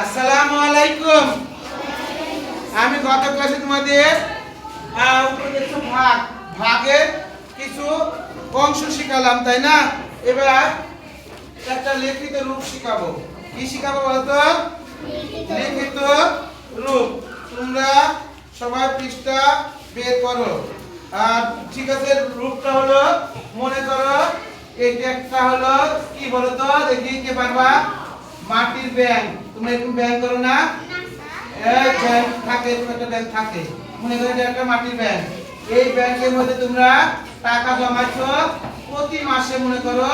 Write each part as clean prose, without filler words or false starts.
আসসালামু আলাইকুম। আমি গত ক্লাসে তোমাদের ভাগের কিছু অংশ শিখালাম, তাই না? এবার একটা লিখিত রূপ শিখাবো। কি শিখাবো বলতো? লিখিত রূপ। তোমরা সবাই পৃষ্ঠা বের করো। আর ঠিক আছে, রূপটা হলো, মনে করো এইটা একটা হলো কি বলতো, দেখি কে পারবা? মাটির ব্যাংক। তোমরা এরকম ব্যাংক করো না? এই ব্যাংক থাকে, একটা ব্যাংক থাকে, মনে করো এটা একটা মাটির ব্যাংক। এই ব্যাংকের মধ্যে তোমরা টাকা জমাচ্ছো প্রতি মাসে, মনে করো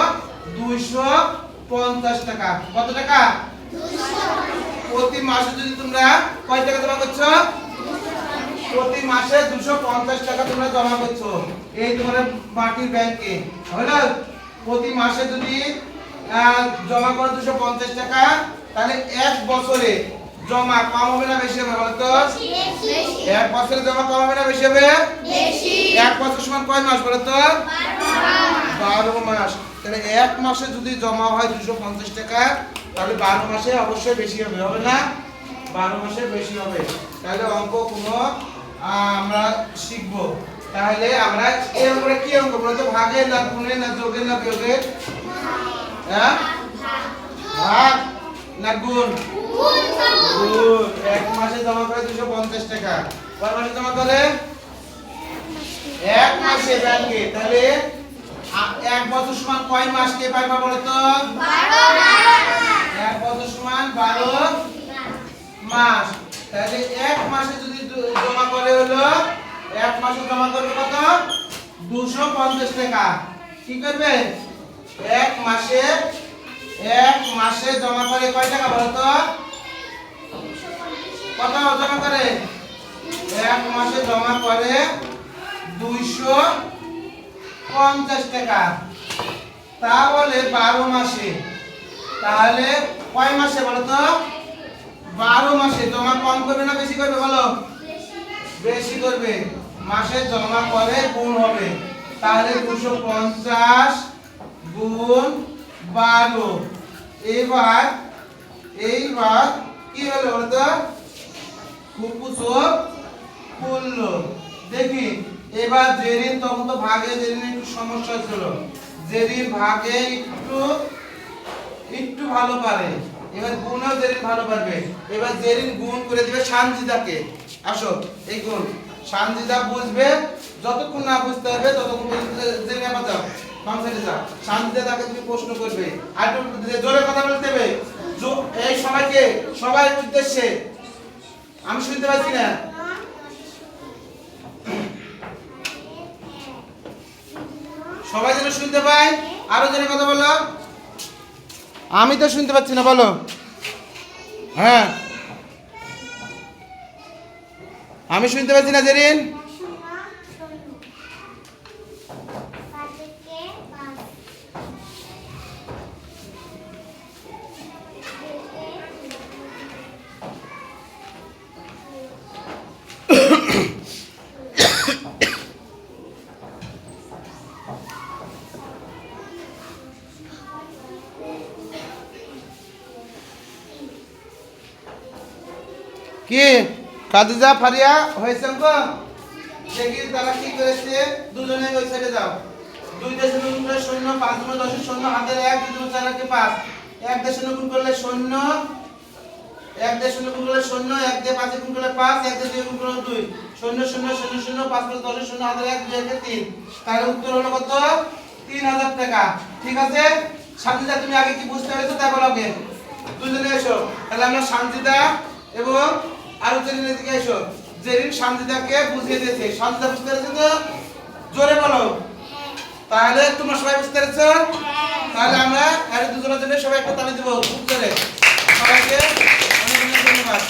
250 টাকা। কত টাকা? 200। প্রতি মাসে যদি তোমরা কয় টাকা জমা করছো? প্রতি মাসে 250 টাকা তোমরা জমা করছো এই তোমার মাটির ব্যাংকে। হলো প্রতি মাসে যদি জমা করো 250 টাকা, তাহলে এক বছরে জমা কম হবে না বেশি হবে বলতো? এক বছরে জমা কম হবে না বেশি হবে? বেশি। এক বছর সমান কয় মাস বলতো? 12 মাস। তাহলে এক মাসে যদি জমা হয় 250 টাকা, তাহলে 12 মাসে অবশ্যই বেশি হবে, হবে না? 12 মাসে বেশি হবে। তাহলে অঙ্ক কোনো আমরা শিখবো। তাহলে আমরা এই অঙ্কটা কি অঙ্ক বলতো? ভাগের না গুণের না যোগের না বিয়োগের? হ্যাঁ, ভাগ না গুণ? গুণ। এক মাসে জমা করে 250 টাকা। কয় মাসে জমা করে? এক মাসে ব্যাংকে। তাহলে এক বছর সমান কয় মাস কে পাইবা বলতো? 12 মাস। এক বছর সমান 12 মাস। তাহলে এক মাসে যদি জমা করে হলো, এক মাসে জমা করবে কত? 250 টাকা। কি করবে? এক মাসে জমা করে কয় টাকা বলতো? কত জমা করে? এক মাসে জমা করে 250 টাকা। তা বলে 12 মাসে। তাহলে কয় মাসে বলতো? 12 মাসে। জমা কম করবে না বেশি করবে বলো? বেশি করবে। মাসে জমা করে গুণ হবে। তাহলে 250 গুণ 12। এইবার কি হলো বলতো? খুব চোখ খুললো। দেখি এবার জেরিন, তখন তো ভাগে জেরিন একটু সমস্যা ছিল। জেরিন ভাগে একটু ভালো পারে, এবার গুণও জেরিন ভালো পারবে। এবার জেরিন গুণ করে দিবে সানজিদাকে। আসো, এই গুণ সানজিদা বুঝবে। যতক্ষণ না বুঝতে হবে ততক্ষণ জেরিন আবার যাও, বাম সাইডে যাও। সানজিদা তাকে তুমি প্রশ্ন করবে, আর একটু জোরে কথা বলতে হবে। এই সবাইকে, সবাই উদ্দেশ্যে, আমি শুনতে পাচ্ছি না। সবাই যেন শুনতে পাই, আরো জনে কথা বলো। আমি তো শুনতে পাচ্ছি না, বলো। হ্যাঁ, আমি শুনতে পাচ্ছি না জেরিন। কি খাদিজা ফারিয়া হয়েছে অঙ্ক? দেখি তারা কি করেছে। দুজনে ওই সাইডে যাও। 2 গুণ করলে 0, 5 গুণ 10 0, হাতের 1, 2 গুণ 4 কে 5, 1 দিয়ে 0 গুণ করলে 0, 1 দিয়ে 0 গুণ করলে 0, 1 দিয়ে 5 গুণ করলে 5, 1 দিয়ে 2 গুণ করলে 2, 0 0 0 0, 5 + 10 0, হাতের 1, 2 কে 3। তাহলে উত্তর হলো কত? 3000 টাকা। ঠিক আছে, সানজিদা তুমি আগে কি বুঝতে পেরেছো তাই বলো আগে। দুজনে এসো। তাহলে আমরা সানজিদা এবং আরো জেরিনের দিকে এসো। জেরিন সানজিদাকে বুঝিয়ে দিয়েছে। সানজিদা বুঝতে পেরেছো তো? জোরে বলো। তাহলে তোমরা সবাই বুঝতে পেরেছো? তাহলে আমরা আর দুজনের জন্য সবাই একটা তালি দেব খুব জোরে। সবাইকে অনেক অনেক ধন্যবাদ।